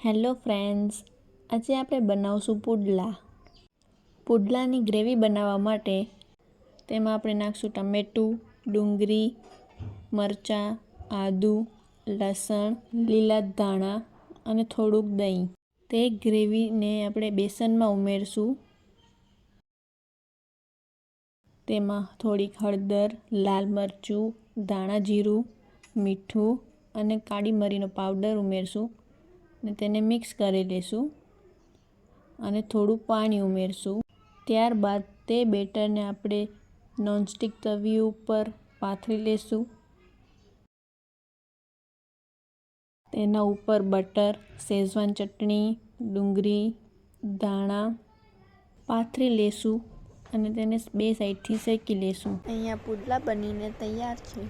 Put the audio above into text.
Hello friends, આજે આપણે બનાવશું પુડલાની ગ્રેવી બનાવવા માટે તેમાં આપણે નાખશું ટમેટું, ડુંગળી, મરચાં, આદું, લસણ, લીલા ધાણા અને થોડુંક દહીં. તે ગ્રેવીને આપણે બેસનમાં ઉમેરશું. તેમાં થોડીક હળદર, લાલ મરચું, ધાણા જીરું, મીઠું અને કાળી મરીનો પાવડર ઉમેરશું અને તેને મિક્સ કરી લઈશું અને થોડું પાણી ઉમેરશું. ત્યારબાદ તે બેટરને આપણે નોનસ્ટિક તવી ઉપર પાથરી લઈશું. તેના ઉપર બટર, શેઝવાન ચટણી, ડુંગળી, ધાણા પાથરી લઈશું અને તેને બે સાઈડથી શેકી લઈશું. અહીંયા પુડલા બનીને તૈયાર છે.